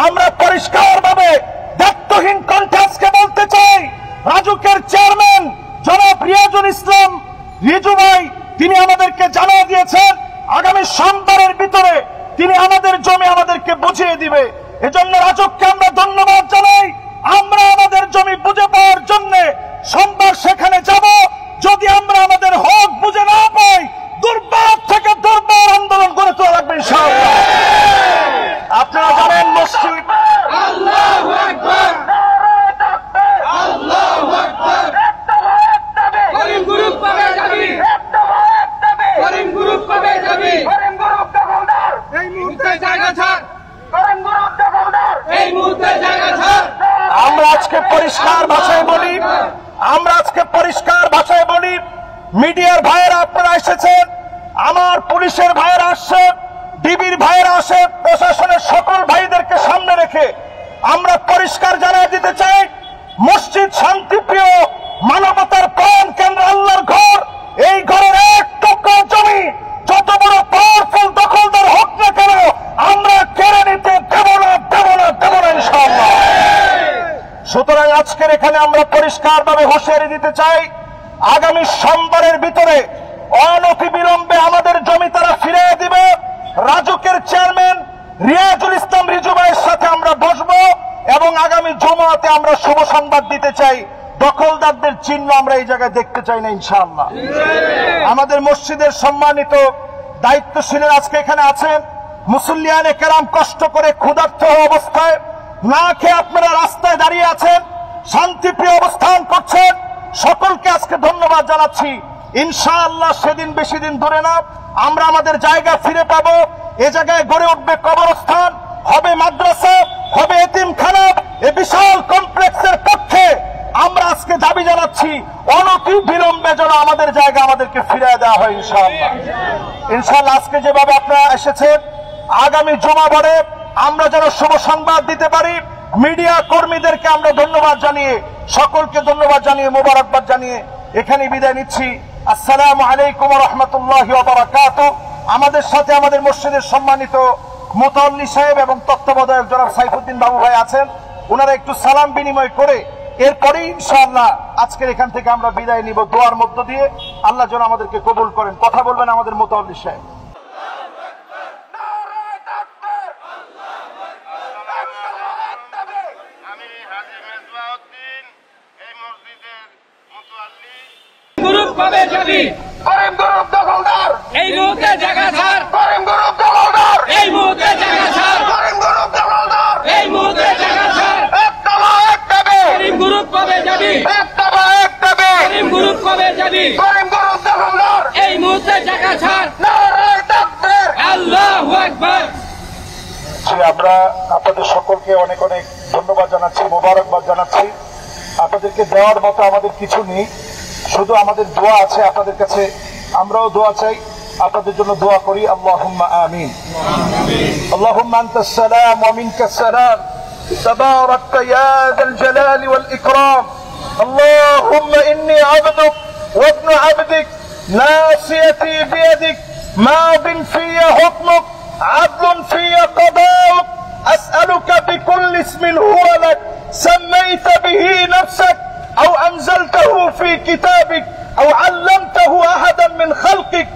আমরা পরিষ্কারভাবে দায়িত্বহীন কণ্ঠে বলতে চাই, রাজুকের চেয়ারম্যান জনাব রিয়াজুল ইসলাম রিজু ভাই তিনি আমাদেরকে জানিয়ে দিয়েছেন আগামী সোমবারের ভিতরে তিনি আমাদের জমি আমাদেরকে বুঝিয়ে দিবে। এজন্য রাজুককে আমরা ধন্যবাদ জানাই। আমরা আমাদের জমি বুঝে পাওয়ার জন্য সোমবার সেখানে যাব। যদি আমরা আমাদের হক বুঝে না পাই, দুর্বার থেকে দুর্বার আন্দোলন করে তোলা লাগবে ইনশাআল্লাহ। আপনারা জানেন মসজিদ আল্লাহু আকবার, আল্লাহু আকবার, করিম গ্রুপ পাবে যাবি, করিম গ্রুপ পাবে যাবি, এই মুহূর্তে জায়গা ছাড়, এই মুহূর্তে জায়গা ছাড়। আমরা আজকে পরিষ্কার ভাষায় বলি, মিডিয়ার ভাইয়েরা আপনারা এসেছেন, আমার পুলিশের ভাইয়েরা আসছেন, ডিবির ভাইয়েরা আসে, প্রশাসনের সকল ভাইদেরকে সামনে রেখে আমরা পরিষ্কার জানিয়ে দিতে চাই, মসজিদ শান্তিপ্রিয় মানবতার প্রাণ কেন্দ্র আল্লাহর ঘর। এই ঘরের এক টুকরো জমি যত বড় পাওয়ারফুল দখলদার হোক না কেন আমরা কেড়ে নিতে দেব না ইনশাআল্লাহ। সুতরাং আজকের এখানে আমরা পরিষ্কারভাবে হুঁশিয়ারি দিতে চাই, আগামী সোমবারের ভিতরে অনতিবিলম্বে আমাদের জমি তারা ফিরিয়ে দিবে। রাজুকের চেয়ারম্যান রিয়াজুল ইসলাম রিজু ভাইয়ের সাথে আমরা বসবো এবং আগামী জুমাতে আমরা শুভ সংবাদ দিতে চাই। দখলদারদের চিহ্ন আমরা এই জায়গায় দেখতে চাই না ইনশাআল্লাহ। আমাদের মসজিদের সম্মানিত দায়িত্বশীলের আজকে এখানে আছেন, মুসল্লিয়ানে কেরাম কষ্ট করে ক্ষুধার্ত অবস্থায় না খেয়ে আপনারা রাস্তায় দাঁড়িয়ে আছেন, শান্তিপ্রিয় অবস্থান করছেন, সকলকে আজকে ধন্যবাদ জানাচ্ছি। ইনশাআল্লাহ সেদিন বেশি দিন দূরে না, আমরা আমাদের জায়গা ফিরে পাবো। এ জায়গায় গড়ে উঠবে কবরস্থান, হবে মাদ্রাসা, হবে এতিমখানা। এই বিশাল কমপ্লেক্সের পক্ষে আমরা আজকে দাবি জানাচ্ছি অনতি বিলম্বে যেন আমাদের জায়গা আমাদেরকে ফিরিয়ে দেওয়া হয় ইনশাআল্লাহ। আজকে যেভাবে আপনারা এসেছেন, আগামী জুমাবারে আমরা যেন শুভ সংবাদ দিতে পারি। মিডিয়া কর্মীদেরকে আমরা ধন্যবাদ জানিয়ে, সকলকে ধন্যবাদ জানিয়ে, মোবারকবাদ জানিয়ে এখানে বিদায় নিচ্ছি। আসসালামু আলাইকুম ওয়া রাহমাতুল্লাহি ওয়া বারাকাতুহু। আমাদের সাথে আমাদের মসজিদের সম্মানিত মুতাল্লি সাহেব এবং তত্ত্বাবধায়ক জনাব সাইফুদ্দিন বাবু ভাই আছেন, ওনারা একটু সালাম বিনিময় করে এরপরে ইনশাআল্লাহ আজকের এখান থেকে আমরা বিদায় নিব দোয়ার মধ্য দিয়ে। আল্লাহ যেন আমাদেরকে কবুল করেন। কথা বলবেন আমাদের মুতাল্লি সাহেব। গ্রুপ পাবে যাবি, করিম গ্রুপ দখলদার, এই মুহূর্তে জায়গা ছাড়, করিম গ্রুপ দখলদার, এই মুহূর্তে জায়গা ছাড়, করিম গ্রুপ দখলদার, এই মুহূর্তে জায়গা ছাড়। এক দাবি, করিম গ্রুপ পাবে যাবি, এক দাবি, করিম গ্রুপ পাবে যাবি, করিম গ্রুপ দখলদার। এই মুহূর্তে জায়গা ছাড়। নারায়ে তাকবীর, আল্লাহু আকবার। আমরা আপনাদের সকলকে অনেক অনেক ধন্যবাদ জানাচ্ছি, মোবারকবাদ জানাচ্ছি। আপনাদেরকে দেওয়ার মতো আমাদের কিছু নেই, শুধু আমাদের দোয়া আছে আপনাদের কাছে। আমরাও দোয়া চাই, আপনাদের জন্য দোয়া করি। আল্লাহুম্মা আমিন। আল্লাহুম্মা আনতাস সালাম ওয়া মিনকাস সালাম, তাবারাকতা ইয়া যাল জালালি ওয়াল ইকরাম। আল্লাহুম্মা ইন্নী আবদুক ওয়া ইবনু আবদিক, নাসিয়াতি বিয়াদিক, মাদিন ফিয়া হুকমুক, আদলুন ফিয়া قضاؤك, أسألك بكل اسم هو لك سميت به نفسك أو أنزلته في كتابك أو علمته أحدا من خلقك